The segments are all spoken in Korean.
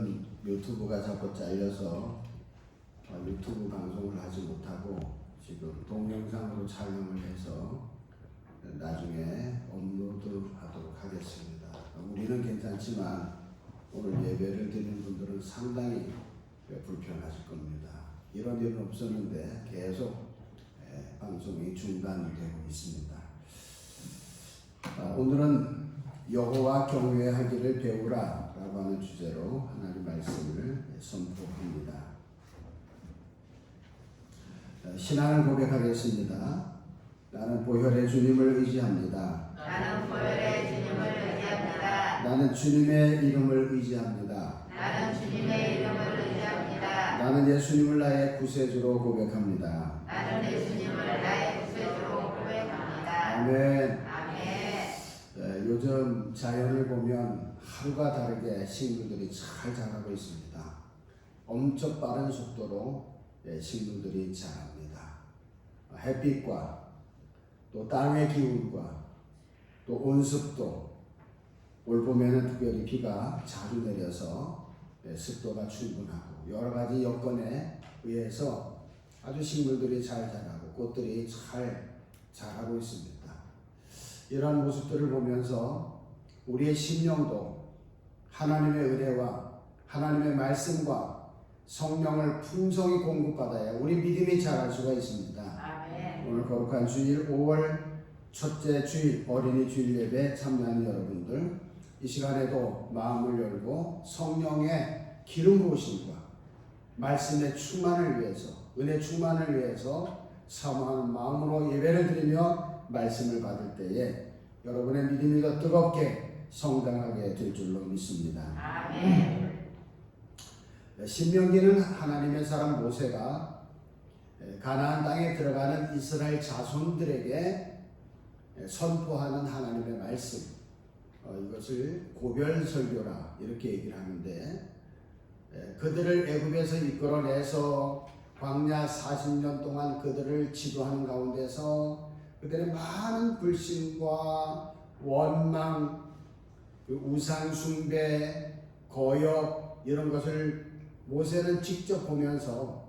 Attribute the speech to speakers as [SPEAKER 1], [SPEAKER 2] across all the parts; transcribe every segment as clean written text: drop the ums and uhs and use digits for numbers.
[SPEAKER 1] 오늘은 유튜브가 자꾸 잘려서 유튜브 방송을 하지 못하고 지금 동영상으로 촬영을 해서 나중에 업로드하도록 하겠습니다. 우리는 괜찮지만 오늘 예배를 드리는 분들은 상당히 불편하실 겁니다. 이런 일은 없었는데 계속 방송이 중단되고 있습니다. 오늘은 여호와 경외하기를 배우라 라고 하는 주제로 하나님 말씀을 선포합니다. 신앙을 고백하겠습니다. 나는 보혈의 주님을 의지합니다.
[SPEAKER 2] 나는 보혈의 주님을 의지합니다.
[SPEAKER 1] 나는 주님의 이름을 의지합니다.
[SPEAKER 2] 나는 주님의 이름을 의지합니다.
[SPEAKER 1] 나는 예수님을 나의 구세주로 고백합니다.
[SPEAKER 2] 나는 예수님을 나의 구세주로 고백합니다.
[SPEAKER 1] 아멘.
[SPEAKER 2] 아멘.
[SPEAKER 1] 요즘 자연을 보면 하루가 다르게 식물들이 잘 자라고 있습니다. 엄청 빠른 속도로 식물들이 자랍니다. 햇빛과 또 땅의 기운과 또 온습도, 올 봄에는 특별히 비가 자주 내려서 습도가 충분하고 여러 가지 여건에 의해서 아주 식물들이 잘 자라고 꽃들이 잘 자라고 있습니다. 이러한 모습들을 보면서 우리의 심령도 하나님의 은혜와 하나님의 말씀과 성령을 풍성히 공급받아야 우리 믿음이 자랄 수가 있습니다.
[SPEAKER 2] 아멘.
[SPEAKER 1] 오늘 거룩한 주일 5월 첫째 주일 어린이 주일 예배 참여하는 여러분들, 이 시간에도 마음을 열고 성령의 기름 부으심과 말씀의 충만을 위해서, 은혜 충만을 위해서 사모하는 마음으로 예배를 드리며 말씀을 받을 때에 여러분의 믿음이 더 뜨겁게 성장하게 될 줄로 믿습니다.
[SPEAKER 2] 아멘.
[SPEAKER 1] 신명기는 하나님의 사람 모세가 가나안 땅에 들어가는 이스라엘 자손들에게 선포하는 하나님의 말씀, 이것을 고별설교라 이렇게 얘기를 하는데, 그들을 애굽에서 이끌어내서 광야 40년 동안 그들을 지도하는 가운데서 그들의 많은 불신과 원망, 우상 숭배, 거역 이런 것을 모세는 직접 보면서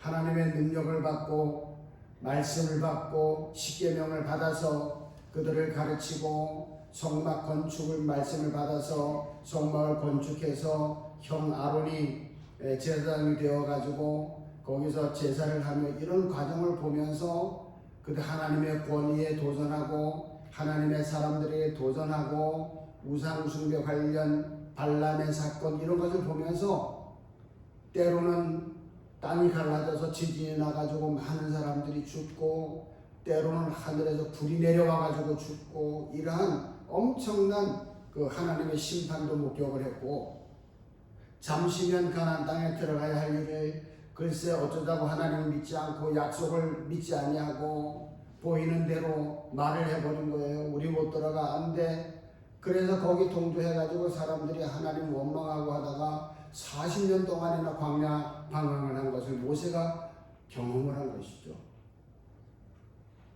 [SPEAKER 1] 하나님의 능력을 받고 말씀을 받고 십계명을 받아서 그들을 가르치고 성막 건축을 말씀을 받아서 성막을 건축해서 형 아론이 제사장이 되어 가지고 거기서 제사를 하며 이런 과정을 보면서 그들 하나님의 권위에 도전하고 하나님의 사람들에게 도전하고 우상 숭배 관련 발람의 사건 이런 것을 보면서 때로는 땅이 갈라져서 지진이 나가지고 많은 사람들이 죽고 때로는 하늘에서 불이 내려와가지고 죽고 이러한 엄청난 그 하나님의 심판도 목격을 했고, 잠시면 가나안 땅에 들어가야 할 일을 글쎄 어쩌자고 하나님을 믿지 않고 약속을 믿지 아니하고 보이는 대로 말을 해버린 거예요. 우리 못 들어가 안 돼. 그래서 거기 동조해가지고 사람들이 하나님 원망하고 하다가 40년 동안이나 광야 방황을 한 것을 모세가 경험을 한 것이죠.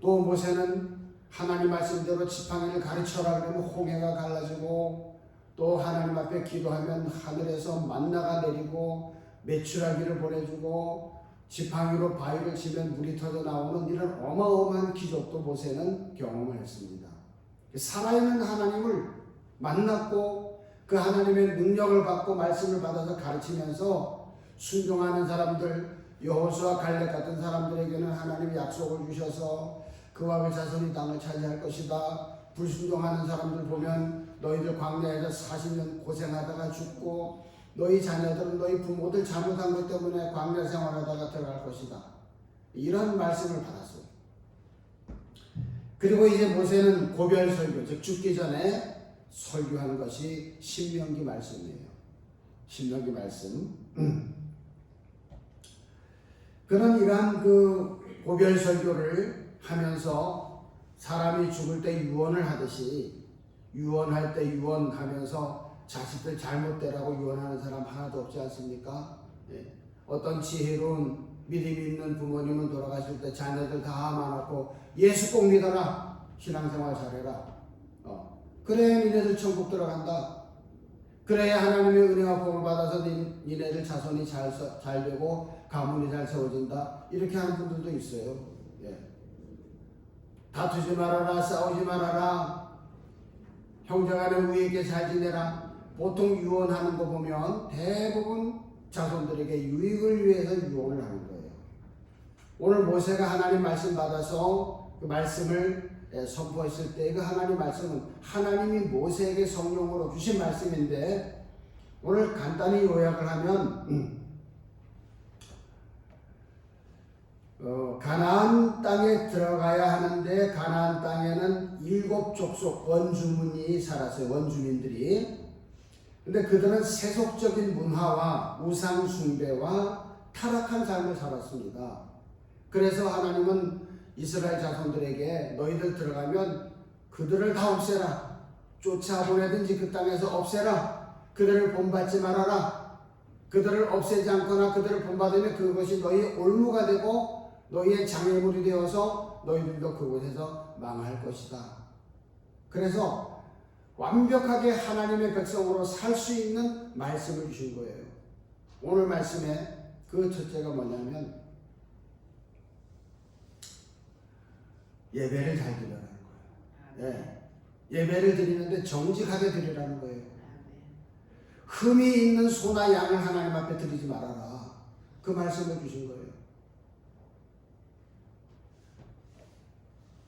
[SPEAKER 1] 또 모세는 하나님 말씀대로 지팡이를 가르쳐라 그러면 홍해가 갈라지고, 또 하나님 앞에 기도하면 하늘에서 만나가 내리고 메추라기를 보내주고 지팡이로 바위를 치면 물이 터져 나오는 이런 어마어마한 기적도 모세는 경험을 했습니다. 살아있는 하나님을 만났고 그 하나님의 능력을 받고 말씀을 받아서 가르치면서 순종하는 사람들, 여호수아 갈렙 같은 사람들에게는 하나님이 약속을 주셔서 그와 그 자손이 땅을 차지할 것이다. 불순종하는 사람들 보면 너희들 광야에서 40년 고생하다가 죽고 너희 자녀들은 너희 부모들 잘못한 것 때문에 광야 생활하다가 들어갈 것이다. 이런 말씀을 받았어요. 그리고 이제 모세는 고별설교, 즉 죽기 전에 설교하는 것이 신명기 말씀이에요. 신명기 말씀. 그런 이러한 그 고별설교를 하면서 사람이 죽을 때 유언을 하듯이 유언할 때 유언하면서 자식들 잘못되라고 유언하는 사람 하나도 없지 않습니까? 어떤 지혜로운 믿음이 있는 부모님은 돌아가실 때 자녀들 다 많았고 예수 꼭 믿어라, 신앙생활 잘해라, 그래 니네들 천국 들어간다. 그래야 하나님의 은혜와 복을 받아서 니네들 자손이 잘 되고 가문이 잘 세워진다. 이렇게 하는 분들도 있어요. 예. 다투지 말아라, 싸우지 말아라, 형제간에 우애 있게 잘 지내라. 보통 유언하는 거 보면 대부분 자손들에게 유익을 위해서 유언을 하는 거예요. 오늘 모세가 하나님 말씀 받아서 그 말씀을 선포했을 때 그 하나님 말씀은 하나님이 모세에게 성령으로 주신 말씀인데, 오늘 간단히 요약을 하면 가나안 땅에 들어가야 하는데 가나안 땅에는 7 족속 원주민이 살았어요. 원주민들이. 근데 그들은 세속적인 문화와 우상 숭배와 타락한 삶을 살았습니다. 그래서 하나님은 이스라엘 자손들에게 너희들 들어가면 그들을 다 없애라. 쫓아보내든지 그 땅에서 없애라. 그들을 본받지 말아라. 그들을 없애지 않거나 그들을 본받으면 그것이 너희의 올무가 되고 너희의 장애물이 되어서 너희들도 그곳에서 망할 것이다. 그래서 완벽하게 하나님의 백성으로 살 수 있는 말씀을 주신 거예요. 오늘 말씀에 그 첫째가 뭐냐면 예배를 잘 드리라는 거예요. 예. 예배를 드리는데 정직하게 드리라는 거예요. 흠이 있는 소나 양을 하나님 앞에 드리지 말아라. 그 말씀을 주신 거예요.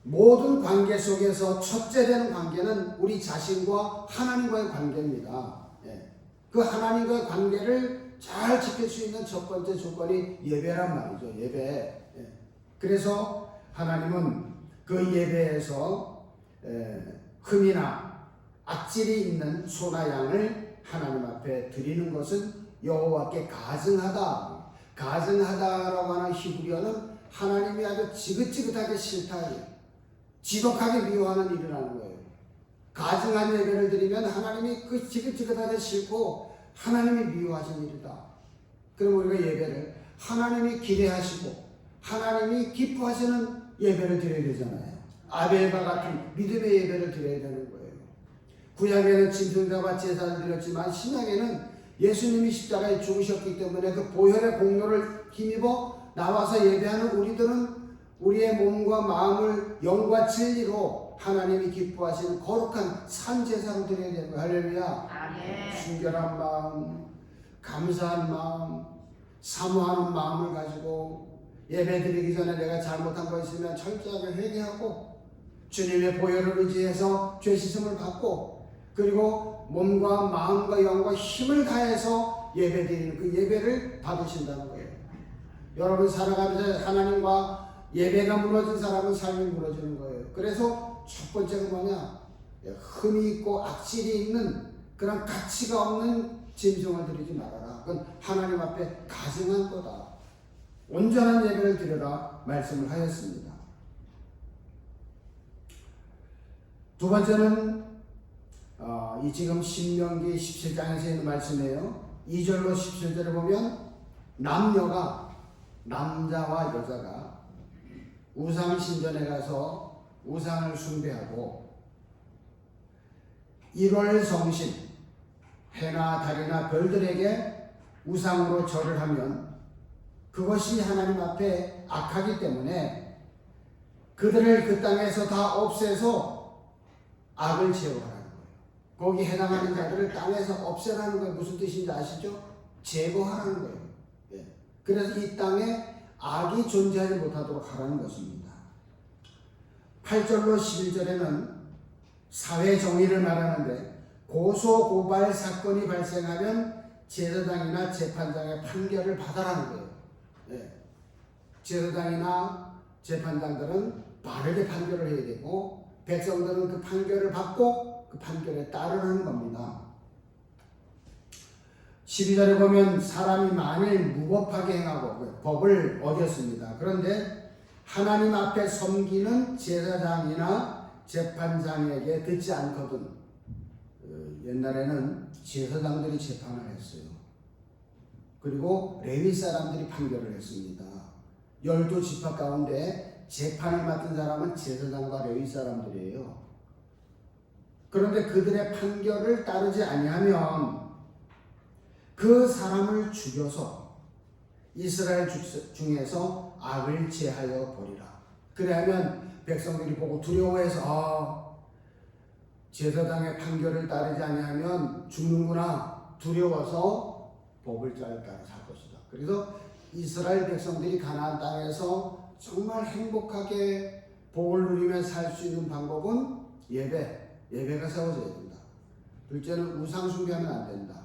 [SPEAKER 1] 모든 관계 속에서 첫째 되는 관계는 우리 자신과 하나님과의 관계입니다. 예. 그 하나님과의 관계를 잘 지킬 수 있는 첫 번째 조건이 예배란 말이죠. 예배. 예. 그래서 하나님은 그 예배에서 흠이나 악질이 있는 소나 양을 하나님 앞에 드리는 것은 여호와께 가증하다. 가증하다라고 하는 히브리어는 하나님이 아주 지긋지긋하게 싫다, 지독하게 미워하는 일이라는 거예요. 가증한 예배를 드리면 하나님이 그 지긋지긋하게 싫고 하나님이 미워하신 일이다. 그럼 우리가 예배를 하나님이 기대하시고 하나님이 기뻐하시는 예배를 드려야 되잖아요. 아벨과 같은 믿음의 예배를 드려야 되는 거예요. 구약에는 짐승자와 제사를 드렸지만 신약에는 예수님이 십자가에 죽으셨기 때문에 그 보혈의 공로를 힘입어 나와서 예배하는 우리들은 우리의 몸과 마음을 영과 진리로 하나님이 기뻐하시는 거룩한 산제사로 드려야 되는 거예요. 할렐루야.
[SPEAKER 2] 아멘.
[SPEAKER 1] 순결한 마음, 감사한 마음, 사모하는 마음을 가지고 예배 드리기 전에 내가 잘못한 거 있으면 철저하게 회개하고 주님의 보혈을 의지해서 죄 씻음을 받고 그리고 몸과 마음과 영과 힘을 다해서 예배 드리는 그 예배를 받으신다는 거예요. 여러분 살아가면서 하나님과 예배가 무너진 사람은 삶이 무너지는 거예요. 그래서 첫 번째가 뭐냐? 흠이 있고 악질이 있는 그런 가치가 없는 짐승을 드리지 말아라. 그건 하나님 앞에 가증한 거다. 온전한 예배를 드려라 말씀을 하였습니다. 두 번째는 이 지금 신명기 17장에서 있는 말씀이에요. 2절로 17절을 보면 남자와 여자가 우상 신전에 가서 우상을 숭배하고 1월 성신, 해나 달이나 별들에게 우상으로 절을 하면 그것이 하나님 앞에 악하기 때문에 그들을 그 땅에서 다 없애서 악을 제거하라는 거예요. 거기 해당하는 자들을 땅에서 없애라는 거예요. 무슨 뜻인지 아시죠? 제거하라는 거예요. 예. 그래서 이 땅에 악이 존재하지 못하도록 하라는 것입니다. 8절로 11절에는 사회 정의를 말하는데 고소 고발 사건이 발생하면 제사장이나 재판장의 판결을 받아라는 거예요. 예. 제사장이나 재판장들은 바르게 판결을 해야 되고 백성들은 그 판결을 받고 그 판결에 따르는 겁니다. 12절에 보면 사람이 만일 무법하게 행하고 법을 어겼습니다. 그런데 하나님 앞에 섬기는 제사장이나 재판장에게 듣지 않거든. 옛날에는 제사장들이 재판을 했어요. 그리고 레위 사람들이 판결을 했습니다. 12지파 가운데 재판을 맡은 사람은 제사장과 레위 사람들이에요. 그런데 그들의 판결을 따르지 아니하면 그 사람을 죽여서 이스라엘 중에서 악을 제하여 버리라. 그래야면 백성들이 보고 두려워해서 제사장의 판결을 따르지 아니하면 죽는구나 두려워서 법을 따라 살 것이다. 그래서 이스라엘 백성들이 가나안 땅에서 정말 행복하게 복을 누리며 살 수 있는 방법은 예배가 세워져야 된다. 둘째는 우상 숭배하면 안 된다.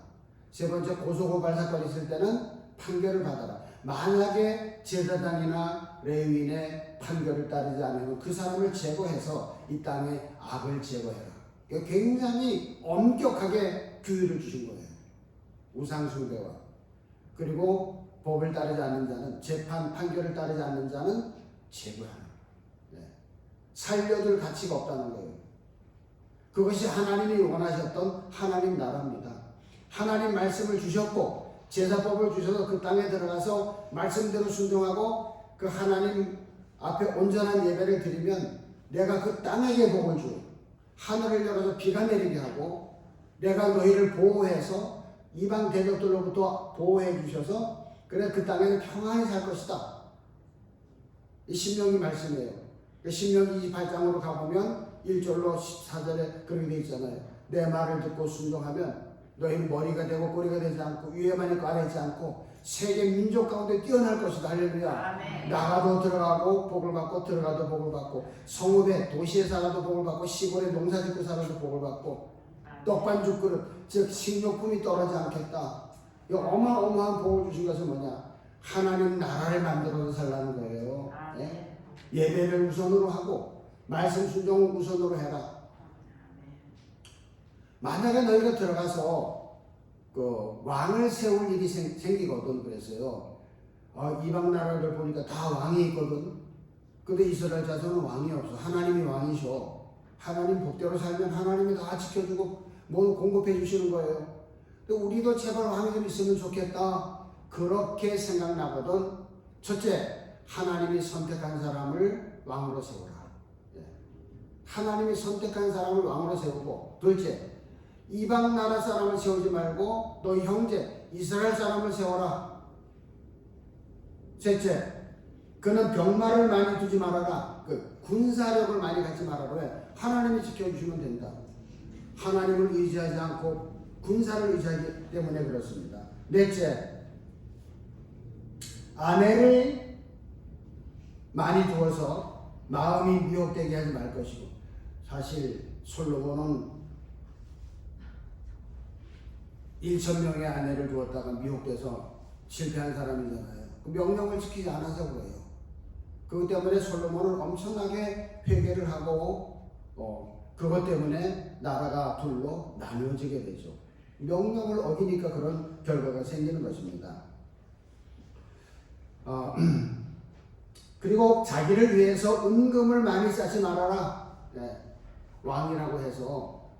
[SPEAKER 1] 세 번째, 고소고발 사건이 있을 때는 판결을 받아라. 만약에 제사장이나 레위인의 판결을 따르지 않으면 그 사람을 제거해서 이 땅에 악을 제거해라. 굉장히 엄격하게 규율을 주신 거예요. 우상 숭배와 그리고 법을 따르지 않는 자는 판결을 따르지 않는 자는 제거하는. 살려둘 가치가 없다는 거예요. 그것이 하나님이 원하셨던 하나님 나라입니다. 하나님 말씀을 주셨고 제사법을 주셔서 그 땅에 들어가서 말씀대로 순종하고 그 하나님 앞에 온전한 예배를 드리면 내가 그 땅에게 복을 주, 하늘을 열어서 비가 내리게 하고 내가 너희를 보호해서 이방 대적들로부터 보호해 주셔서 그래 그 땅에는 평안히 살 것이다. 이 신명기 말씀이에요. 신명기 28장으로 가보면 1절로 14절에 그런 게 있잖아요. 내 말을 듣고 순종하면 너희는 머리가 되고 꼬리가 되지 않고 위에만 있고 아래 있지 않고 세계 민족 가운데 뛰어날 것이다. 할렐루야.
[SPEAKER 2] 아멘.
[SPEAKER 1] 나가도 들어가고 복을 받고 들어가도 복을 받고 성읍에 도시에 살아도 복을 받고 시골에 농사 짓고 살아도 복을 받고 떡반죽 그릇 즉 식료품이 떨어지지 않겠다. 이 어마어마한 복을 주신 것은 뭐냐? 하나님 나라를 만들어서 살라는 거예요. 예? 예배를 우선으로 하고 말씀 순종을 우선으로 해라. 만약에 너희가 들어가서 그 왕을 세울 일이 생기거든. 그랬어요. 이방 나라들 보니까 다 왕이 있거든. 근데 이스라엘 자손은 왕이 없어. 하나님이 왕이셔. 하나님 법대로 살면 하나님이 다 지켜주고 뭐 공급해 주시는 거예요. 근데 우리도 제발 왕이 좀 있으면 좋겠다. 그렇게 생각나거든. 첫째, 하나님이 선택한 사람을 왕으로 세우라. 하나님이 선택한 사람을 왕으로 세우고, 둘째, 이방 나라 사람을 세우지 말고 너희 형제 이스라엘 사람을 세워라. 셋째, 그는 병마를 많이 두지 말아라. 그 군사력을 많이 갖지 말아라. 왜? 하나님이 지켜주시면 된다. 하나님을 의지하지 않고 군사를 의지하기 때문에 그렇습니다. 넷째, 아내를 많이 두어서 마음이 미혹되게 하지 말 것이고, 사실 솔로몬은 1,000명의 아내를 두었다가 미혹돼서 실패한 사람이잖아요. 그 명령을 지키지 않아서 그래요. 그것 때문에 솔로몬은 엄청나게 회개를 하고 그것 때문에 나라가 둘로 나누어지게 되죠. 명령을 어기니까 그런 결과가 생기는 것입니다. 그리고 자기를 위해서 은금을 많이 쌓지 말아라. 왕이라고 해서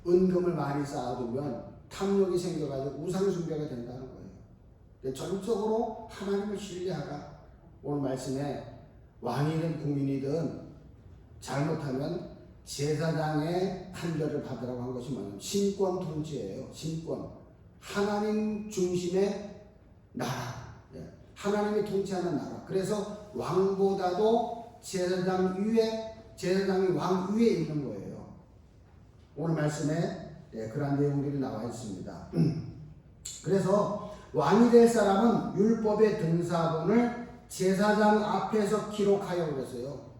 [SPEAKER 1] 은금을 많이 쌓아두면 탐욕이 생겨가지고 우상숭배가 된다는 거예요. 전적으로 하나님을 신뢰하라. 오늘 말씀에 왕이든 국민이든 잘못하면 제사장의 판결을 받으라고 한 것이 뭐냐면 신권 통치예요. 신권. 하나님 중심의 나라. 하나님이 통치하는 나라. 그래서 왕보다도 제사장이 왕 위에 있는 거예요. 오늘 말씀에 그러한 내용들이 나와 있습니다. 그래서 왕이 될 사람은 율법의 등사본을 제사장 앞에서 기록하여 그랬어요.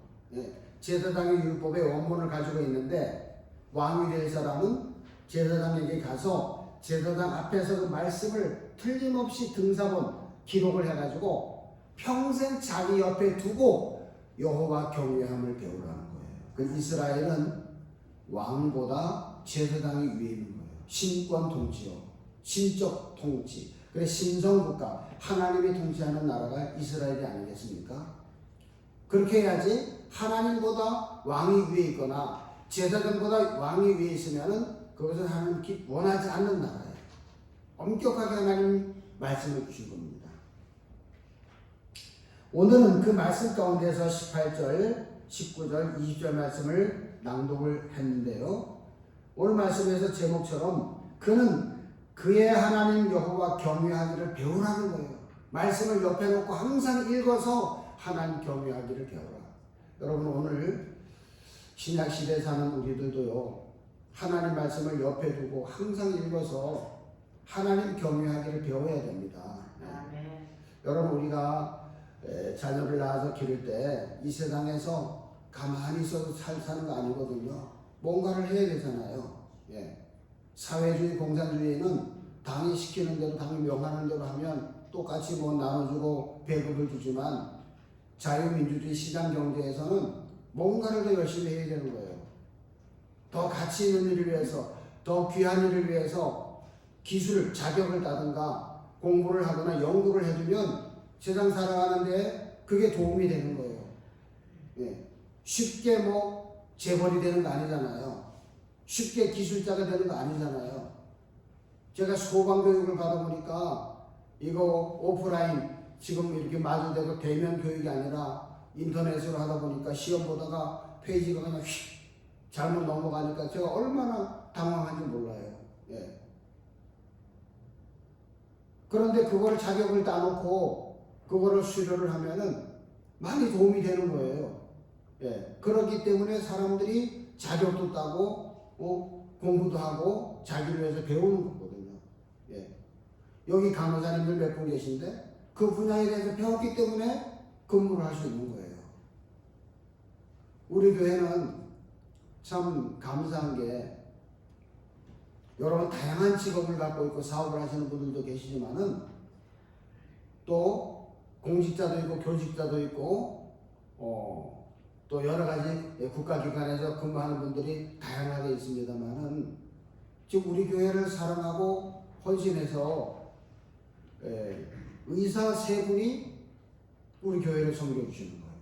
[SPEAKER 1] 제사장이 율법의 원본을 가지고 있는데 왕이 될 사람은 제사장에게 가서 제사장 앞에서 그 말씀을 틀림없이 등사본 기록을 해가지고 평생 자기 옆에 두고 여호와 경외함을 배우라는 거예요. 그 이스라엘은 왕보다 제사장이 위에 있는 거예요. 신권 통치요. 신적 통치. 그래 신성국가. 하나님이 통치하는 나라가 이스라엘이 아니겠습니까? 그렇게 해야지 하나님보다 왕이 위에 있거나 제사장보다 왕이 위에 있으면은 그것은 하나님이 원하지 않는 나라예요. 엄격하게 하나님 말씀을 주신 겁니다. 오늘은 그 말씀 가운데서 18절, 19절, 20절 말씀을 낭독을 했는데요. 오늘 말씀에서 제목처럼 그는 그의 하나님 여호와 경외하기를 배우라는 거예요. 말씀을 옆에 놓고 항상 읽어서 하나님 경외하기를 배우라. 여러분 오늘 신약시대에 사는 우리들도요. 하나님 말씀을 옆에 두고 항상 읽어서 하나님 경외하기를 배워야 됩니다.
[SPEAKER 2] 아멘.
[SPEAKER 1] 여러분 우리가 자녀를 낳아서 기를 때 이 세상에서 가만히 있어도 사는 거 아니거든요. 뭔가를 해야 되잖아요. 예. 사회주의 공산주의는 당이 시키는 대로 당이 명하는 대로 하면 똑같이 뭐 나눠주고 배급을 주지만 자유민주주의 시장경제에서는 뭔가를 더 열심히 해야 되는 거예요. 더 가치 있는 일을 위해서, 더 귀한 일을 위해서 기술, 자격을 따든가 공부를 하거나 연구를 해두면 세상 살아가는데 그게 도움이 되는 거예요. 예. 쉽게 뭐 재벌이 되는 거 아니잖아요. 쉽게 기술자가 되는 거 아니잖아요. 제가 소방교육을 받아보니까 이거 오프라인 지금 이렇게 마주대고 대면 교육이 아니라 인터넷으로 하다 보니까 시험 보다가 페이지가 그냥 휙 잘못 넘어가니까 제가 얼마나 당황한지 몰라요. 예. 그런데 그걸 자격을 따놓고 그거를 수료를 하면은 많이 도움이 되는 거예요. 예. 그렇기 때문에 사람들이 자격도 따고 공부도 하고 자기를 위해서 배우는 거거든요. 예. 여기 간호사님들 몇 분 계신데 그 분야에 대해서 배웠기 때문에 근무를 할 수 있는 거예요. 우리 교회는 참 감사한 게 여러분 다양한 직업을 갖고 있고 사업을 하시는 분들도 계시지만은 또 공직자도 있고 교직자도 있고 또 여러 가지 국가기관에서 근무하는 분들이 다양하게 있습니다만은 지금 우리 교회를 사랑하고 헌신해서 의사 세 분이 우리 교회를 섬겨주시는 거예요.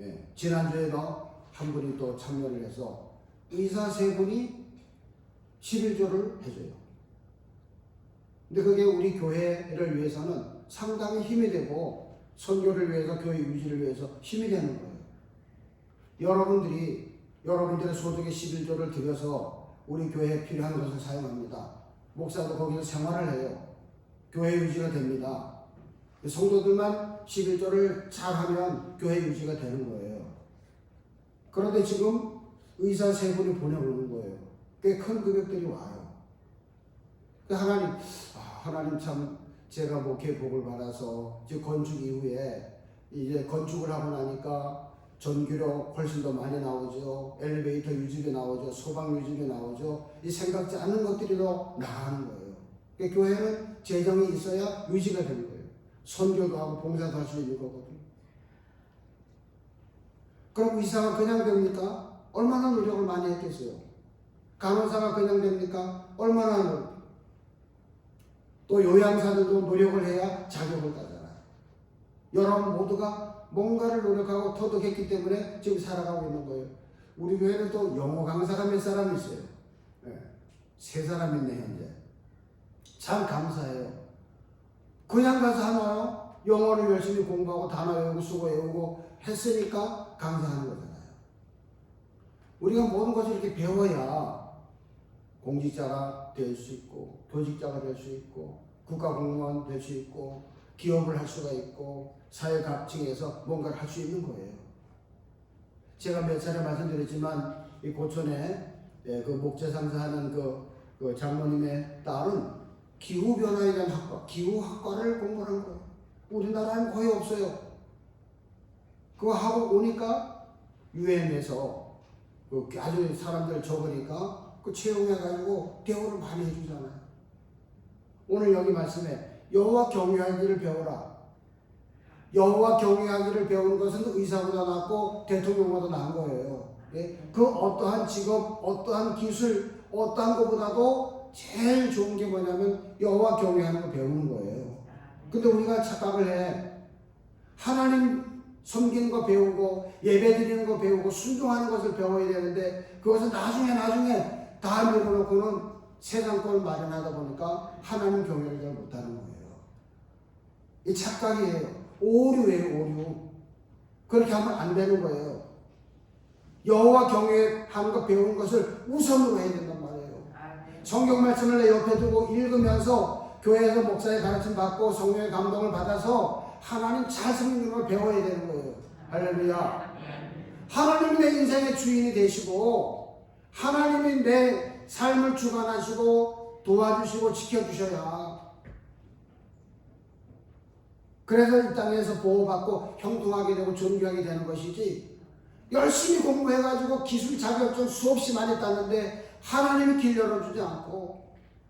[SPEAKER 1] 예. 지난주에도 한 분이 또 참여를 해서 의사 세 분이 11조를 해줘요. 근데 그게 우리 교회를 위해서는 상당히 힘이 되고 선교를 위해서 교회 유지를 위해서 힘이 되는 거예요. 여러분들이 여러분들의 소득의 11조를 들여서 우리 교회에 필요한 것을 사용합니다. 목사도 거기서 생활을 해요. 교회 유지가 됩니다. 성도들만 11조를 잘하면 교회 유지가 되는 거예요. 그런데 지금 의사 세 분이 보내오는 거예요. 꽤 큰 금액들이 와요. 하나님 참 제가 목회 복을 받아서 이제 건축 이후에 이제 건축을 하고 나니까 전기료 훨씬 더 많이 나오죠. 엘리베이터 유지비 나오죠. 소방 유지비 나오죠. 이 생각지 않는 것들이 더 나가는 거예요. 그러니까 교회는 재정이 있어야 유지가 되는 거예요. 선교도 하고 봉사도 할 수 있는 거거든요. 그럼 의사가 그냥 됩니까? 얼마나 노력을 많이 했겠어요. 간호사가 그냥 됩니까? 얼마나 노력. 또 요양사들도 노력을 해야 자격을 따잖아요. 여러분 모두가 뭔가를 노력하고 터득했기 때문에 지금 살아가고 있는 거예요. 우리 교회는 또 영어 강사가 몇 사람 있어요. 네. 3사람 있네 현재. 참 감사해요. 그냥 가서 하나요? 영어를 열심히 공부하고 단어 외우고 수고 외우고 했으니까 강사하는 거잖아요. 우리가 모든 것을 이렇게 배워야 공직자가 될 수 있고 교직자가 될 수 있고 국가공무원 될 수 있고 기업을 할 수가 있고 사회 각층에서 뭔가를 할 수 있는 거예요. 제가 몇 차례 말씀드렸지만 이 고촌에 그 목재상사하는 그 장모님의 딸은 기후변화에 대한 학과, 기후학과를 공부한 거예요. 우리나라에는 거의 없어요. 그거 하고 오니까 UN에서 아주 사람들 적으니까 그 채용해가지고 대우를 많이 해주잖아요. 오늘 여기 말씀에 여호와 경외하기를 배워라. 여호와 경외하기를 배우는 것은 의사보다 낫고 대통령보다 나은 거예요. 그 어떠한 직업, 어떠한 기술, 어떠한 것보다도 제일 좋은 게 뭐냐면 여호와 경외하는 거 배우는 거예요. 근데 우리가 착각을 해. 하나님 섬기는 거 배우고 예배 드리는 거 배우고 순종하는 것을 배워야 되는데 그것은 나중에 다 밀어놓고는 세상 걸 마련하다 보니까 하나님 경외를 잘 못하는 거예요. 이 착각이에요. 오류예요, 오류. 그렇게 하면 안 되는 거예요. 여호와 경외하는 거 배우는 것을 우선으로 해야 된단 말이에요. 성경 말씀을 내 옆에 두고 읽으면서 교회에서 목사의 가르침 받고 성령의 감동을 받아서 하나님 잘 섬기는 걸 배워야 되는 거예요. 할렐루야. 하나님이 내 인생의 주인이 되시고 하나님이 내 삶을 주관하시고 도와주시고 지켜주셔야, 그래서 이 땅에서 보호받고 형통하게 되고 존귀하게 되는 것이지, 열심히 공부해가지고 기술 자격증 수없이 많이 땄는데 하나님이 길 열어주지 않고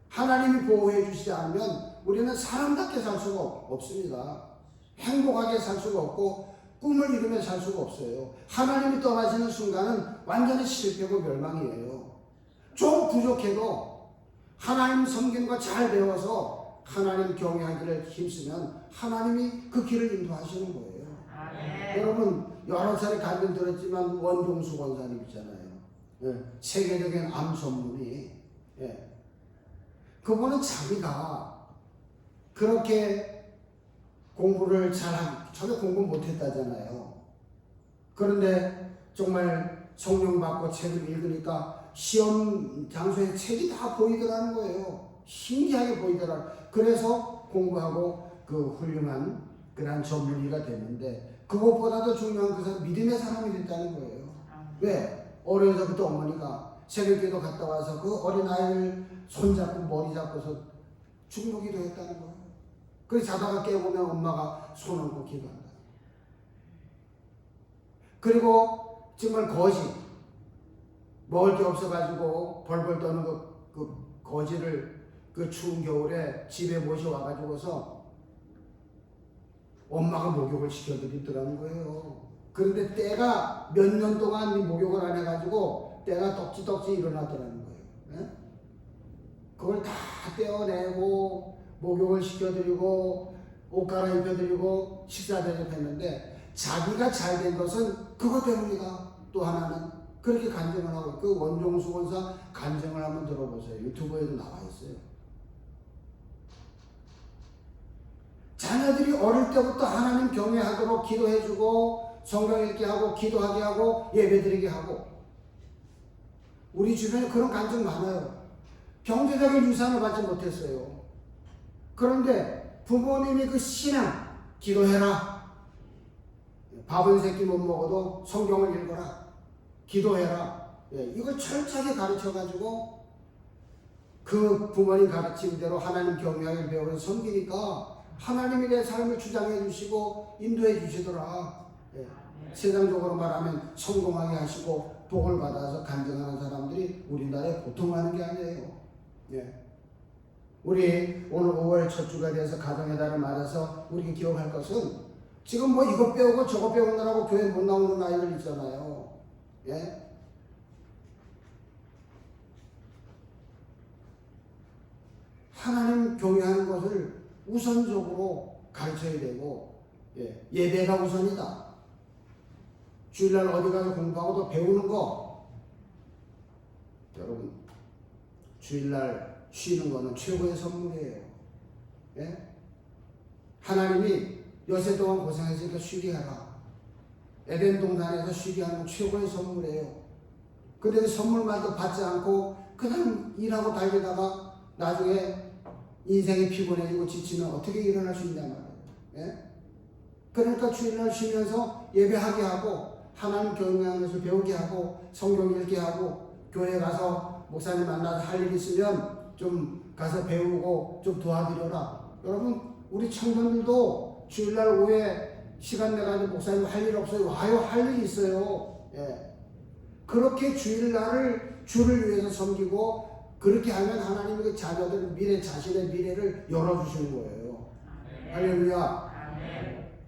[SPEAKER 1] 하나님이 보호해 주시지 않으면 우리는 사람답게 살 수가 없습니다. 행복하게 살 수가 없고 꿈을 이루며 살 수가 없어요. 하나님이 떠나시는 순간은 완전히 실패고 멸망이에요. 좀 부족해도 하나님 섬기는 거 잘 배워서 하나님 경외하기를 힘쓰면 하나님이 그 길을 인도하시는 거예요.
[SPEAKER 2] 아멘.
[SPEAKER 1] 여러분 여러 차례 간증 들었지만 원종수 권사님 있잖아요. 세계적인 암 전문의. 그분은 자기가 그렇게 공부를 전혀 공부 못했다잖아요. 그런데 정말 성령 받고 책을 읽으니까 시험 장소에 책이 다 보이더라는 거예요. 신기하게 보이더라. 그래서 공부하고 그 훌륭한 그런 전문의가 됐는데, 그것보다도 중요한 것은 믿음의 사람이 됐다는 거예요. 왜? 어려서부터 어머니가 새벽기도 갔다 와서 그 어린아이를 손잡고 머리 잡고서 중보기도 했다는 거예요. 그래서 자다가 깨보면 엄마가 손 얹고 기도한다. 그리고 정말 거지, 먹을 게 없어가지고 벌벌 떠는 그 거지를 그 추운 겨울에 집에 모셔와가지고서 엄마가 목욕을 시켜드리더라는 거예요. 그런데 때가 몇 년 동안 이 목욕을 안 해가지고 때가 떡지떡지 일어나더라는 거예요. 네? 그걸 다 떼어내고 목욕을 시켜드리고 옷 갈아입혀드리고 식사 대접했는데, 자기가 잘 된 것은 그것 때문이다. 또 하나는 그렇게 간증을 하고, 그 원종수 권사 간증을 한번 들어보세요. 유튜브에도 나와 있어요. 자녀들이 어릴 때부터 하나님 경외하도록 기도해주고 성경 읽게 하고 기도하게 하고 예배드리게 하고, 우리 주변에 그런 간증 많아요. 경제적인 유산을 받지 못했어요. 그런데 부모님이 그 신앙, 기도해라, 밥은 세끼 못 먹어도 성경을 읽어라, 기도해라, 이걸 철저하게 가르쳐가지고 그 부모님 가르침대로 하나님 경외하게 배우는 섬기니까 하나님이 내 삶을 주장해 주시고 인도해 주시더라. 세상적으로 말하면 성공하게 하시고 복을 받아서 간증하는 사람들이 우리나라에 보통 많은 게 아니에요. 우리 오늘 5월 첫 주가 돼서 가정의 달을 맞아서 우리가 기억할 것은, 지금 뭐 이거 배우고 저거 배우느라고 교회 못 나오는 아이들 있잖아요. 하나님 경외하는 것을 우선적으로 가르쳐야 되고, 예배가 우선이다. 주일날 어디 가서 공부하고 또 배우는 거, 여러분 주일날 쉬는 거는 최고의 선물이에요. 하나님이 여세 동안 고생했으니까 쉬게 하라. 에덴 동산에서 쉬게 하는 최고의 선물이에요. 근데 그 선물만도 받지 않고 그냥 일하고 달리다가 나중에 인생이 피곤해지고 지치면 어떻게 일어날 수 있냐 말이에요. 그러니까 주일날 쉬면서 예배하게 하고 하나님 경외하는 것을 배우게 하고 성경 읽게 하고, 교회 가서 목사님 만나서 할 일 있으면 좀 가서 배우고 좀 도와드려라. 여러분 우리 청년들도 주일날 오후에 시간 내가지고 목사님 할 일 없어요? 와요. 할 일이 있어요. 그렇게 주일날을 주를 위해서 섬기고, 그렇게 하면 하나님이 그 자녀들 미래, 자신의 미래를 열어주시는 거예요. 할렐루야.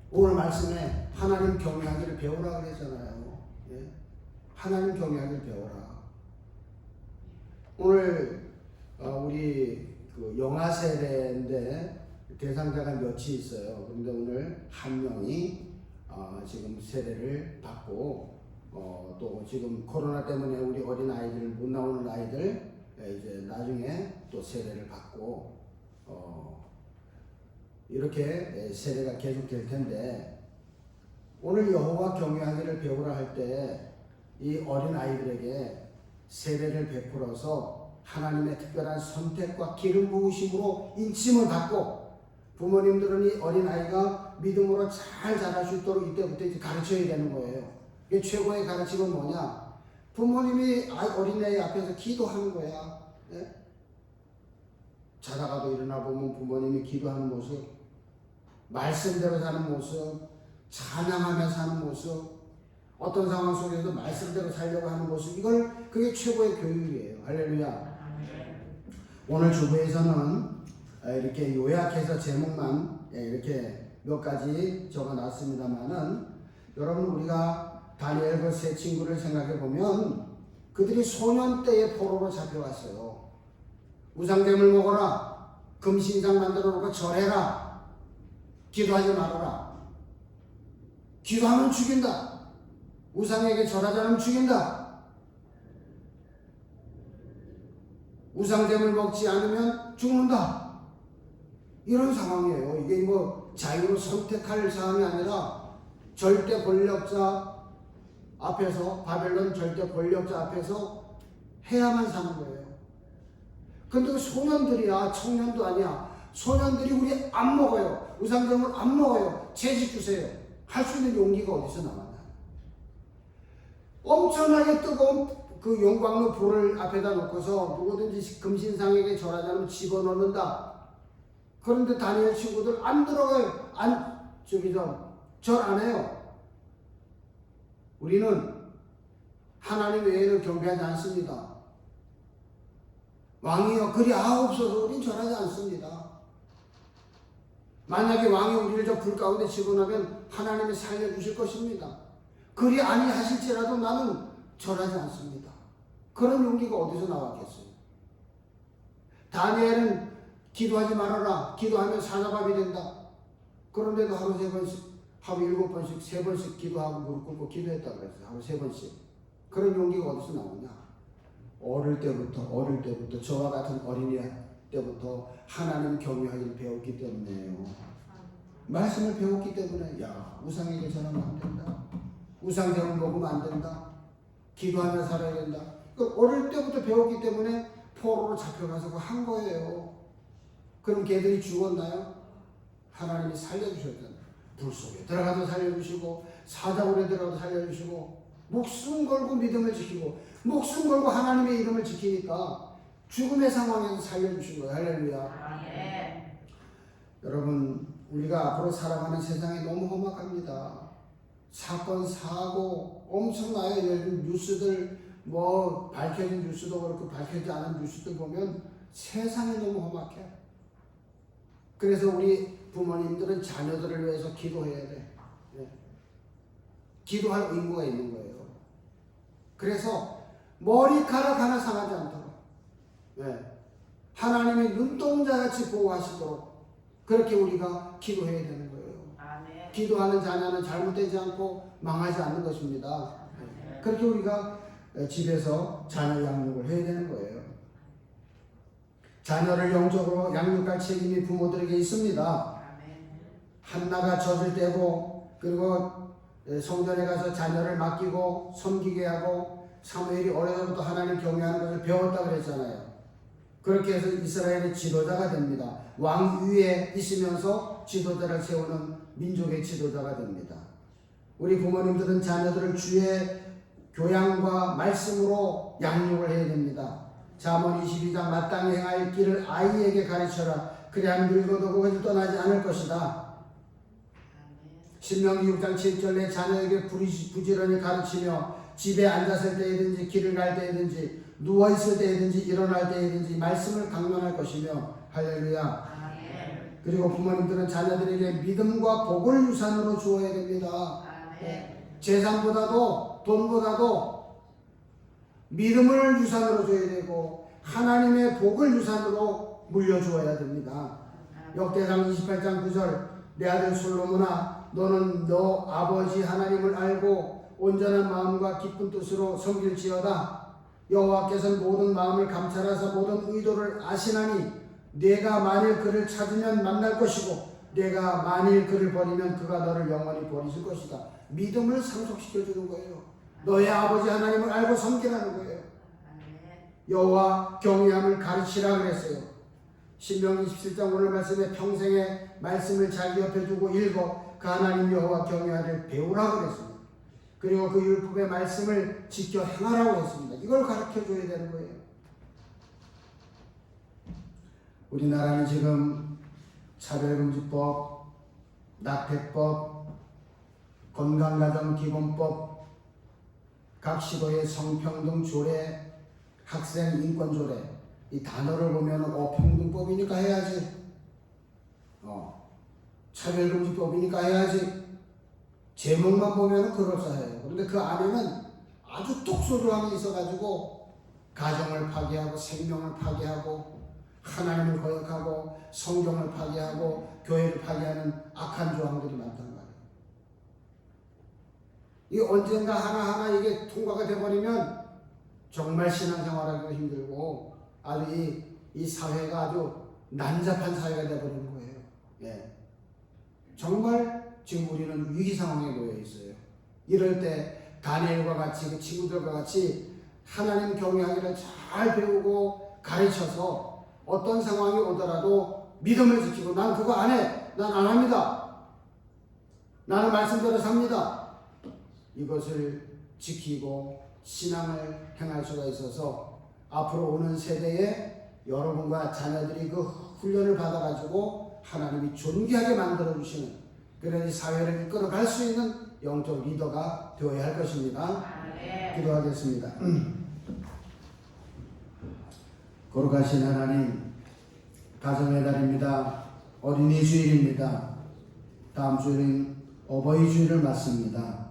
[SPEAKER 1] 오늘 말씀에 하나님 경외하기를 배우라 그랬잖아요. 하나님 경외하기를 배워라. 오늘 우리 그 영아 세례인데 대상자가 몇이 있어요. 그런데 오늘 한 명이 지금 세례를 받고, 또 지금 코로나 때문에 우리 어린 아이들 못 나오는 아이들 이제 나중에 또 세례를 받고 이렇게 세례가 계속될 텐데, 오늘 여호와 경외하기를 배우라 할 때 이 어린 아이들에게 세례를 베풀어서 하나님의 특별한 선택과 기름 부으심으로 인침을 받고 부모님들은 이 어린아이가 믿음으로 잘 자랄 수 있도록 이때부터 이제 가르쳐야 되는 거예요. 이게 최고의 가르침은 뭐냐? 부모님이 어린아이 앞에서 기도하는 거야. 네? 자다가도 일어나 보면 부모님이 기도하는 모습, 말씀대로 사는 모습, 찬양하며 사는 모습, 어떤 상황 속에서 말씀대로 살려고 하는 모습, 그게 최고의 교육이에요. 할렐루야. 오늘 주부에서는 이렇게 요약해서 제목만 이렇게 몇 가지 적어놨습니다만은, 여러분 우리가 다니엘 그 세 친구를 생각해 보면 그들이 소년 때의 포로로 잡혀갔어요. 우상됨을 먹어라, 금신상 만들어 놓고 절해라, 기도하지 말아라. 기도하면 죽인다. 우상에게 절하지 않으면 죽인다. 우상됨을 먹지 않으면 죽는다. 이런 상황이에요. 이게 뭐 자유로 선택할 사항이 아니라 절대 권력자 앞에서, 바벨론 절대 권력자 앞에서 해야만 사는 거예요. 근데 그 소년들이야, 청년도 아니야. 소년들이 우리 안 먹어요. 우상점을 안 먹어요. 채식 주세요. 할 수 있는 용기가 어디서 나왔나? 엄청나게 뜨거운 그 용광로 불을 앞에다 놓고서 누구든지 금신상에게 절하지 않으면 집어넣는다. 그런데 다니엘 친구들 안 들어가요. 절 안 해요. 우리는 하나님 외에는 경배하지 않습니다. 왕이여 그리 아옵소서, 우린 절하지 않습니다. 만약에 왕이 우리를 저 불 가운데 집어넣으면 하나님이 살려주실 것입니다. 그리 아니하실지라도 나는 절하지 않습니다. 그런 용기가 어디서 나왔겠어요? 다니엘은 기도하지 말아라, 기도하면 사자밥이 된다. 그런데도 하루 3번씩, 하루 7번씩, 3번씩 기도하고 무릎 꿇고 기도했다고 그랬어요. 하루 3번씩. 그런 용기가 어디서 나오냐? 어릴 때부터 저와 같은 어린이 때부터 하나님 경외하기를 배웠기 때문에요. 말씀을 배웠기 때문에, 야, 우상에게 절하면 안 된다. 우상제물 먹으면 안 된다. 기도하며 살아야 된다. 어릴 때부터 배웠기 때문에 포로로 잡혀가서 그거 한 거예요. 그럼 걔들이 죽었나요? 하나님이 살려주셨잖아요. 불 속에 들어가도 살려주시고, 사자굴에 들어가도 살려주시고, 목숨 걸고 믿음을 지키고, 목숨 걸고 하나님의 이름을 지키니까 죽음의 상황에서 살려주신 거예요. 할렐루야. 네. 여러분, 우리가 앞으로 살아가는 세상이 너무 험악합니다. 사건, 사고 엄청나요. 요즘 뉴스들, 뭐 밝혀진 뉴스도 그렇고 밝혀지지 않은 뉴스들 보면 세상이 너무 험악해. 그래서 우리 부모님들은 자녀들을 위해서 기도해야 돼. 네. 기도할 의무가 있는 거예요. 그래서 머리카락 하나 상하지 않도록, 네, 하나님이 눈동자같이 보호하시도록 그렇게 우리가 기도해야 되는 거예요. 아멘. 기도하는 자녀는 잘못되지 않고 망하지 않는 것입니다. 네. 그렇게 우리가 집에서 자녀 양육을 해야 되는 거예요. 자녀를 영적으로 양육할 책임이 부모들에게 있습니다. 한나가 젖을 떼고, 그리고 성전에 가서 자녀를 맡기고 섬기게 하고, 사무엘이 어려서부터 하나님 경외하는 것을 배웠다 그랬잖아요. 그렇게 해서 이스라엘의 지도자가 됩니다. 왕 위에 있으면서 지도자를 세우는 민족의 지도자가 됩니다. 우리 부모님들은 자녀들을 주의 교양과 말씀으로 양육을 해야 됩니다. 잠언 22장 마땅히 행할 길을 아이에게 가르쳐라. 그래야 늙어도 그것을 떠나지 않을 것이다. 신명기 6장 7절 내 자녀에게 부지런히 가르치며 집에 앉았을 때이든지 길을 갈 때이든지 누워있을 때이든지 일어날 때이든지 말씀을 강론할 것이며. 할렐루야. 그리고 부모님들은 자녀들에게 믿음과 복을 유산으로 주어야 됩니다. 재산보다도 돈보다도 믿음을 유산으로 줘야 되고 하나님의 복을 유산으로 물려주어야 됩니다. 역대상 28장 9절 내 아들 솔로몬아 너는 너 아버지 하나님을 알고 온전한 마음과 기쁜 뜻으로 섬길지어다. 여호와께서는 모든 마음을 감찰하사 모든 의도를 아시나니 내가 만일 그를 찾으면 만날 것이고 내가 만일 그를 버리면 그가 너를 영원히 버리실 것이다. 믿음을 상속시켜주는 거예요. 너의 아버지 하나님을 알고 섬기라는 거예요. 여호와 경외함을 가르치라 그랬어요. 신명기 17장 오늘 말씀에 평생의 말씀을 자기 옆에 두고 읽어 그 하나님 여호와 경외하를 배우라고 그랬습니다. 그리고 그 율법의 말씀을 지켜 행하라고 했습니다. 이걸 가르쳐 줘야 되는 거예요. 우리나라는 지금 차별금지법, 낙태법, 건강가정기본법, 각 시도의 성평등 조례, 학생 인권 조례, 이 단어를 보면 평등법이니까 해야지, 차별금지법이니까 해야지, 제목만 보면 그럴싸해요. 그런데 그 안에는 아주 독소조항이 있어가지고 가정을 파괴하고 생명을 파괴하고 하나님을 거역하고 성경을 파괴하고 교회를 파괴하는 악한 조항들이 많단 말이에요. 이 언젠가 하나하나 이게 통과가 돼버리면 정말 신앙생활하기도 힘들고 아주 이 사회가 아주 난잡한 사회가 돼버리는 거예요. 예. 정말 지금 우리는 위기 상황에 놓여 있어요. 이럴 때 다니엘과 같이 그 친구들과 같이 하나님 경외하기를 잘 배우고 가르쳐서 어떤 상황이 오더라도 믿음을 지키고 난 그거 안 해. 난 안 합니다. 나는 말씀대로 삽니다. 이것을 지키고 신앙을 행할 수가 있어서 앞으로 오는 세대에 여러분과 자녀들이 그 훈련을 받아가지고 하나님이 존귀하게 만들어주시는 그런 이 사회를 이끌어갈 수 있는 영적 리더가 되어야 할 것입니다. 기도하겠습니다. 거룩하신 하나님, 가정의 달입니다. 어린이 주일입니다. 다음 주일은 어버이 주일을 맞습니다.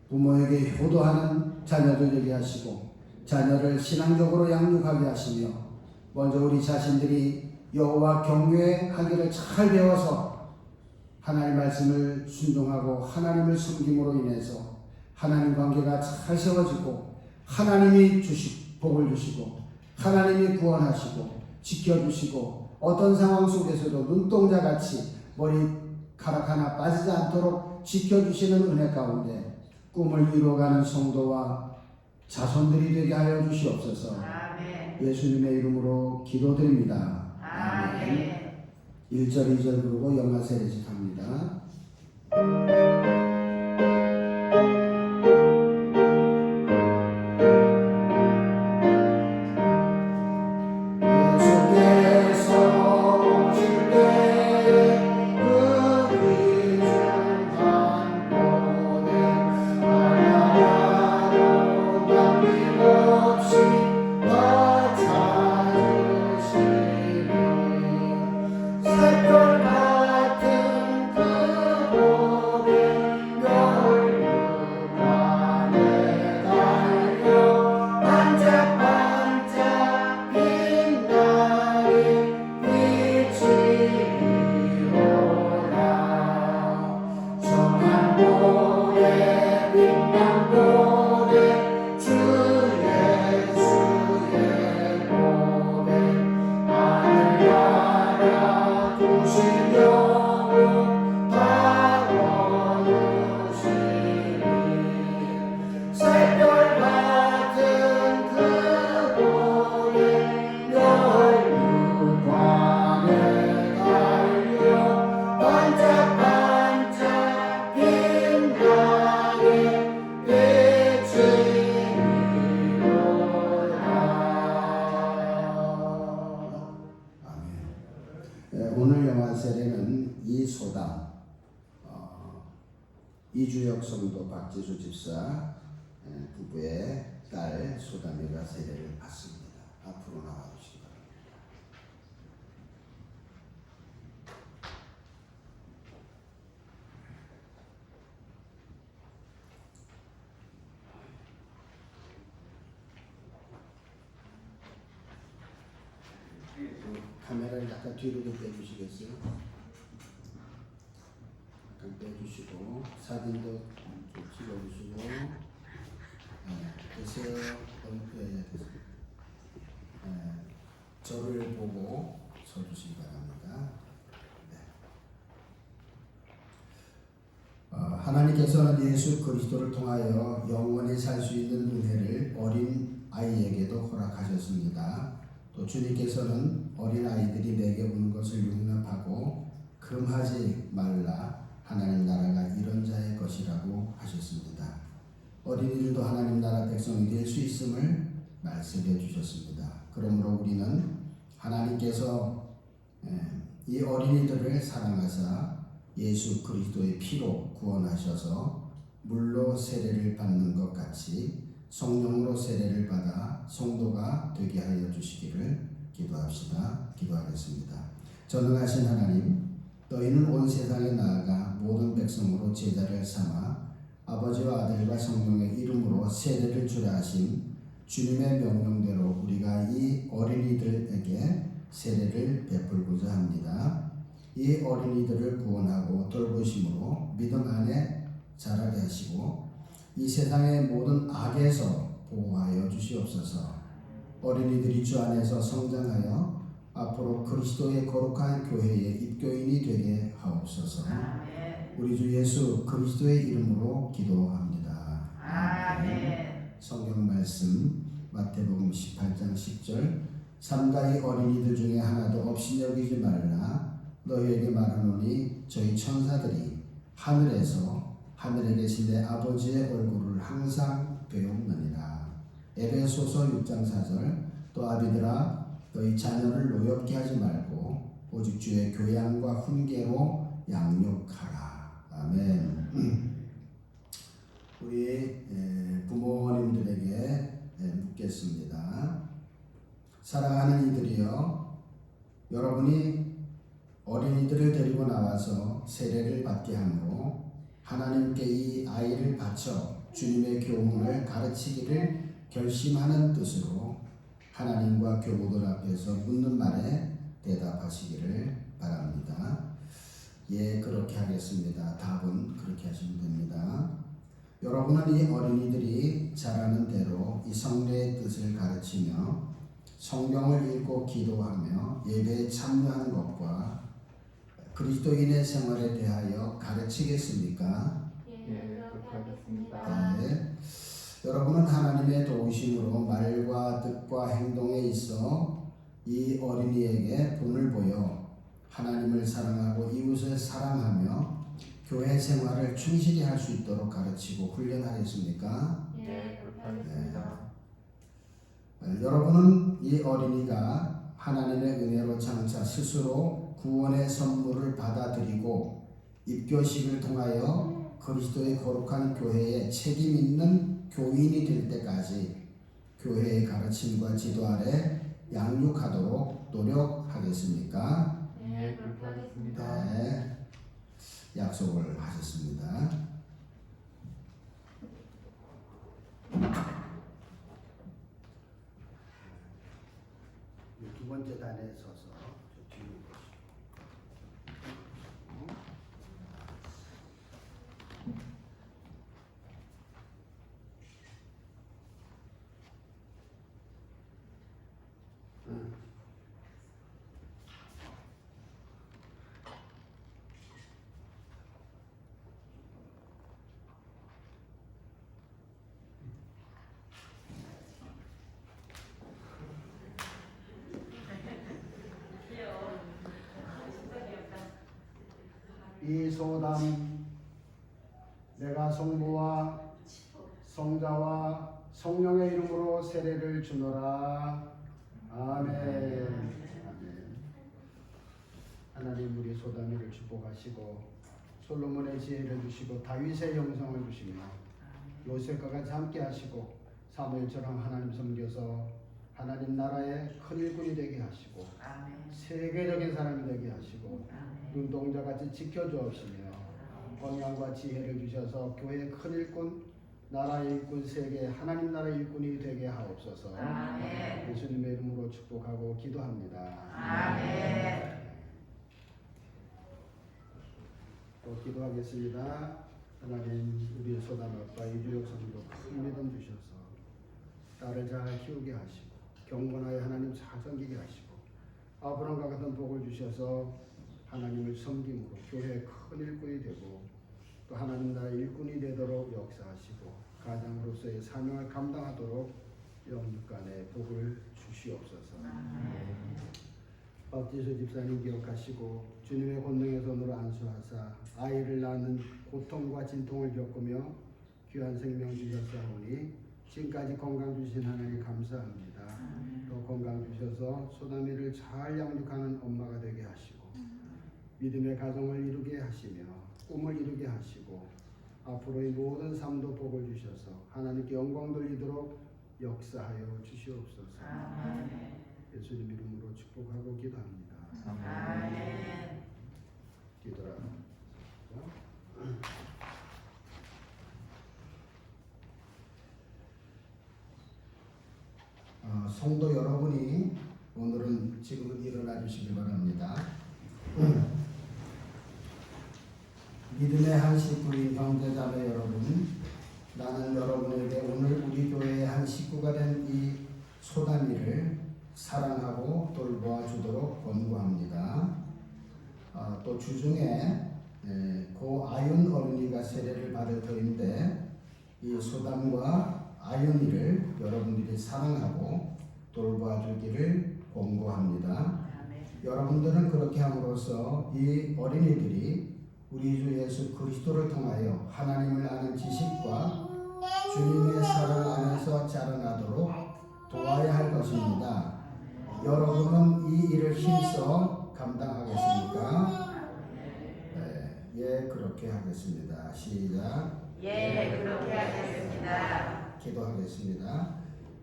[SPEAKER 1] 부모에게 효도하는 자녀들 되게 하시고 자녀를 신앙적으로 양육하게 하시며 먼저 우리 자신들이 여호와 경외하기를 잘 배워서 하나님 말씀을 순종하고 하나님을 섬김으로 인해서 하나님 관계가 잘 세워지고 하나님이 복을 주시고 하나님이 구원하시고 지켜주시고 어떤 상황 속에서도 눈동자같이 머리카락 하나 빠지지 않도록 지켜주시는 은혜 가운데 꿈을 이루어가는 성도와 자손들이 되게 하여 주시옵소서. 아멘. 예수님의 이름으로 기도드립니다. 아멘. 1절 2절 부르고 영화 세례식합니다. 오늘 영화 세례는 이소담, 이주혁 성도 박지수 집사 부부의 딸 소담이가 세례를 받습니다. 앞으로 나와주시기 바랍니다. 카메라를 약간 뒤로 좀 빼주시겠어요? 약간 빼주시고 사진도 좀 찍어주시고 됐어요. 저를 보고 서주시기 바랍니다. 하나님께서는 예수 그리스도를 통하여 영원히 살 수 있는 은혜를 어린 아이에게도 허락하셨습니다. 또 주님께서는 어린아이들이 내게 오는 것을 용납하고 금하지 말라. 하나님 나라가 이런 자의 것이라고 하셨습니다. 어린이들도 하나님 나라 백성이 될 수 있음을 말씀해 주셨습니다. 그러므로 우리는 하나님께서 이 어린이들을 사랑하사 예수 그리스도의 피로 구원하셔서 물로 세례를 받는 것 같이 성령으로 세례를 받아 성도가 되게 하여 주시기를 기도합시다. 기도하겠습니다. 전능하신 하나님, 너희는 온 세상에 나아가 모든 백성으로 제자를 삼아 아버지와 아들과 성령의 이름으로 세례를 주라 하신 주님의 명령대로 우리가 이 어린이들에게 세례를 베풀고자 합니다. 이 어린이들을 구원하고 돌보심으로 믿음 안에 자라게 하시고 이 세상의 모든 악에서 보호하여 주시옵소서. 어린이들이 주 안에서 성장하여 앞으로 그리스도의 거룩한 교회의 입교인이 되게 하옵소서. 우리 주 예수 그리스도의 이름으로 기도합니다.
[SPEAKER 2] 아멘.
[SPEAKER 1] 성경 말씀 마태복음 18장 10절 삼가이 어린이들 중에 하나도 없이 여기지 말라. 너희에게 말하노니 저희 천사들이 하늘에 계신 내 아버지의 얼굴을 항상 배우느니라. 에베소서 6장 4절 또 아비들아 너희 자녀를 노엽게 하지 말고 오직 주의 교양과 훈계로 양육하라. 아멘. 우리 부모님들에게 묻겠습니다. 사랑하는 이들이여, 여러분이 어린이들을 데리고 나와서 세례를 받게 함으로 하나님께 이 아이를 바쳐 주님의 교훈을 가르치기를 결심하는 뜻으로 하나님과 교우들 앞에서 묻는 말에 대답하시기를 바랍니다. 예, 그렇게 하겠습니다. 답은 그렇게 하시면 됩니다. 여러분은 이 어린이들이 잘하는 대로 이 성례의 뜻을 가르치며 성경을 읽고 기도하며 예배에 참여하는 것과 그리스도인의 생활에 대하여 가르치겠습니까?
[SPEAKER 3] 예, 그렇게 하겠습니다.
[SPEAKER 1] 네. 여러분은 하나님의 도우심으로 말과 뜻과 행동에 있어 이 어린이에게 본을 보여 하나님을 사랑하고 이웃을 사랑하며 교회 생활을 충실히 할 수 있도록 가르치고 훈련하겠습니까?
[SPEAKER 3] 예, 그렇게 하겠습니다.
[SPEAKER 1] 여러분은 이 어린이가 하나님의 은혜로 장차 스스로 구원의 선물을 받아들이고 입교식을 통하여 그리스도의 거룩한 교회에 책임 있는 교인이 될 때까지 교회의 가르침과 지도 아래 양육하도록 노력하겠습니까?
[SPEAKER 3] 예, 그렇게 하겠습니다.
[SPEAKER 1] 네, 약속을 하셨습니다. 두 번째 단에 서서 뒤로 보시고. 이 소담 내가 성부와 성자와 성령의 이름으로 세례를 주노라. 아멘. 아멘. 하나님 우리 소담이를 축복하시고 솔로몬의 지혜를 주시고 다윗의 영성을 주시며 요셉과 같이 함께 하시고 사무엘처럼 하나님 섬겨서 하나님 나라의 큰 일꾼이 되게 하시고 세계적인 사람이 되게 하시고 눈동자같이 지켜주옵시며 언양과 지혜를 주셔서 교회의 큰 일꾼, 나라의 일꾼, 세계 하나님 나라의 일꾼이 되게 하옵소서. 예수님의 이름으로 축복하고 기도합니다.
[SPEAKER 2] 아멘.
[SPEAKER 1] 또 기도하겠습니다. 하나님 우리 소담 아빠 이주혁 성도 큰 믿음 주셔서 딸을 잘 키우게 하시고 경건하여 하나님 잘 섬기게 하시고 아브라함과 같은 복을 주셔서 하나님을 섬김으로 교회의 큰 일꾼이 되고 또 하나님 나라의 일꾼이 되도록 역사하시고 가장으로서의 사명을 감당하도록 영육간에 복을 주시옵소서. 박지수 집사님 기억하시고 주님의 권능의 손으로 안수하사 아이를 낳는 고통과 진통을 겪으며 귀한 생명 주셨사오니 지금까지 건강 주신 하나님 감사합니다. 또 건강 주셔서 소나미를 잘 양육하는 엄마가 되게 하시고 믿음의 가정을 이루게 하시며 꿈을 이루게 하시고 앞으로의 모든 삶도 복을 주셔서 하나님께 영광 돌리도록 역사하여 주시옵소서. 예수님 이름으로 축복하고 기도합니다.
[SPEAKER 2] 아멘.
[SPEAKER 1] 기도라. 성도 여러분이 오늘은 지금은 일어나 주시기 바랍니다. 믿음의 한 식구인 형제자매 여러분, 나는 여러분에게 오늘 우리 교회의 한 식구가 된 이 소담이를 사랑하고 돌보아 주도록 권고합니다. 또 주중에 고 아윤 어린이가 세례를 받을 터인데 이 소담과 아윤이를 여러분들이 사랑하고 돌보아 주기를 권고합니다. 여러분들은 그렇게 함으로써 이 어린이들이 우리 주 예수 그리스도를 통하여 하나님을 아는 지식과 주님의 사랑 안에서 자라나도록 도와야 할 것입니다. 여러분은 이 일을 힘써 감당하겠습니까? 네, 예, 그렇게 하겠습니다. 시작.
[SPEAKER 2] 예, 그렇게 하겠습니다.
[SPEAKER 1] 기도하겠습니다.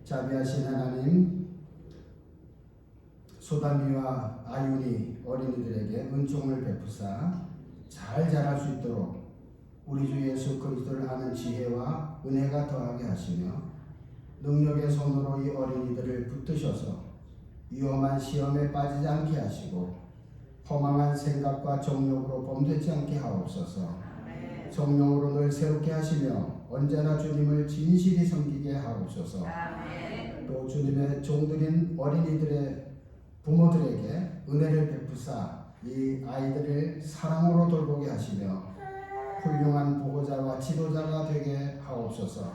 [SPEAKER 1] 자비하신 하나님, 소담이와 아윤이 어린이들에게 은총을 베푸사 잘 자랄 수 있도록 우리 주 예수 그리스도를 아는 지혜와 은혜가 더하게 하시며 능력의 손으로 이 어린이들을 붙드셔서 위험한 시험에 빠지지 않게 하시고 허망한 생각과 정욕으로 범죄치 않게 하옵소서. 성령으로 늘 새롭게 하시며 언제나 주님을 진실히 섬기게 하옵소서. 또 주님의 종들인 어린이들의 부모들에게 은혜를 베푸사 이 아이들을 사랑으로 돌보게 하시며 훌륭한 보호자와 지도자가 되게 하옵소서.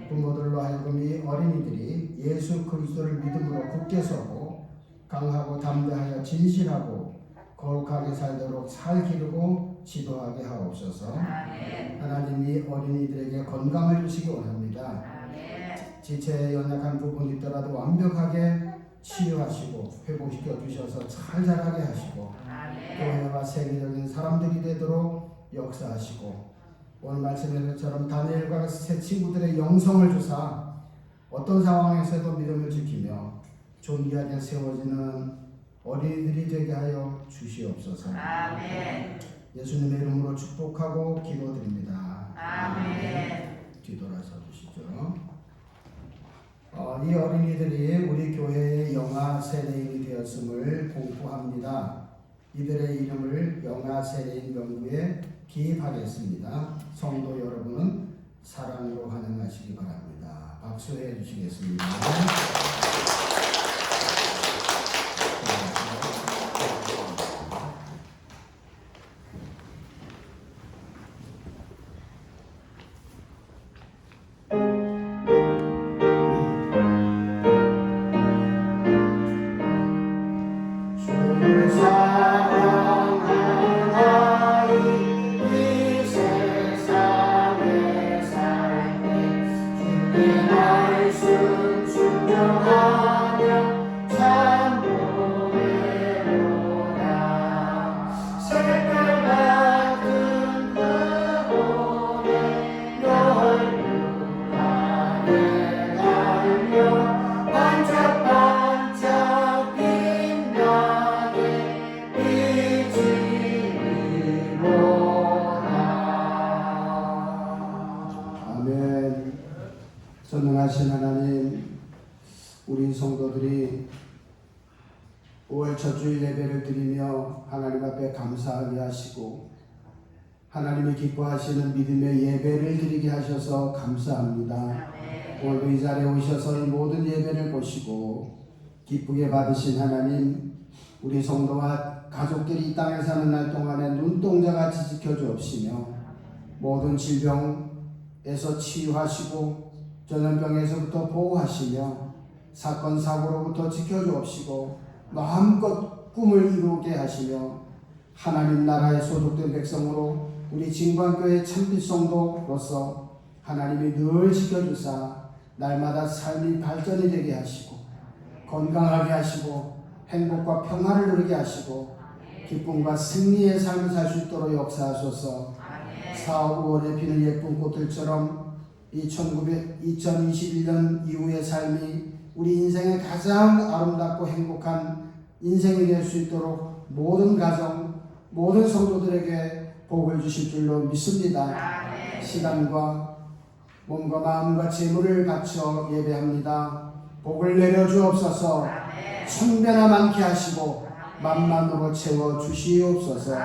[SPEAKER 1] 부모들로 하여금 이 어린이들이 예수 그리스도를 믿음으로 굳게 서고 강하고 담대하여 진실하고 거룩하게 살도록 잘 기르고 지도하게 하옵소서. 하나님이 어린이들에게 건강을 주시기 원합니다. 지체에 연약한 부분이 있더라도 완벽하게 치유하시고 회복시켜 주셔서 잘 자라게 하시고 교회와 세계적인 사람들이 되도록 역사하시고 오늘 말씀에서처럼 다니엘과 새 친구들의 영성을 주사 어떤 상황에서도 믿음을 지키며 존귀하게 세워지는 어린이들이 되게 하여 주시옵소서.
[SPEAKER 2] 아멘.
[SPEAKER 1] 예수님의 이름으로 축복하고 기도드립니다.
[SPEAKER 2] 아멘.
[SPEAKER 1] 뒤돌아서 주시죠. 이 어린이들이 우리 교회의 영아 세례인이 되었음을 공포합니다. 이들의 이름을 영아 세례인 명부에 기입하겠습니다. 성도 여러분은 사랑으로 환영하시기 바랍니다. 박수해 주시겠습니다. 전능하신 하나님, 우리 성도들이 5월 첫 주일 예배를 드리며 하나님 앞에 감사하게 하시고 하나님이 기뻐하시는 믿음의 예배를 드리게 하셔서 감사합니다. 오늘도 이 자리에 오셔서 이 모든 예배를 보시고 기쁘게 받으신 하나님, 우리 성도와 가족들이 이 땅에 사는 날 동안에 눈동자같이 지켜주옵시며 모든 질병에서 치유하시고 전염병에서부터 보호하시며 사건 사고로부터 지켜주옵시고 마음껏 꿈을 이루게 하시며 하나님 나라에 소속된 백성으로 우리 진광교회 참빛성도로서 하나님이 늘 지켜주사 날마다 삶이 발전이 되게 하시고 건강하게 하시고 행복과 평화를 누리게 하시고 기쁨과 승리의 삶을 살 수 있도록 역사하소서. 4월 5월에 피는 예쁜 꽃들처럼 이 2021년 이후의 삶이 우리 인생의 가장 아름답고 행복한 인생이 될 수 있도록 모든 가정, 모든 성도들에게 복을 주실 줄로 믿습니다. 시간과 몸과 마음과 재물을 바쳐 예배합니다. 복을 내려 주옵소서. 천배나 많게 하시고 만만으로 채워 주시옵소서.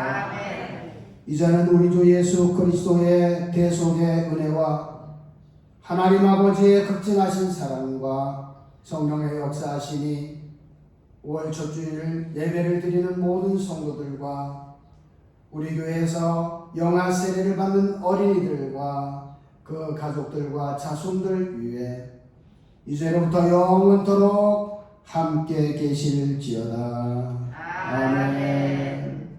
[SPEAKER 1] 이제는 우리 주 예수 그리스도의 대속의 은혜와 하나님 아버지의 극진하신 사랑과 성령의 역사하시니 5월 첫 주일 예배를 드리는 모든 성도들과 우리 교회에서 영아 세례를 받는 어린이들과 그 가족들과 자손들 위해 이제로부터 영원토록 함께 계실지어다. 아멘.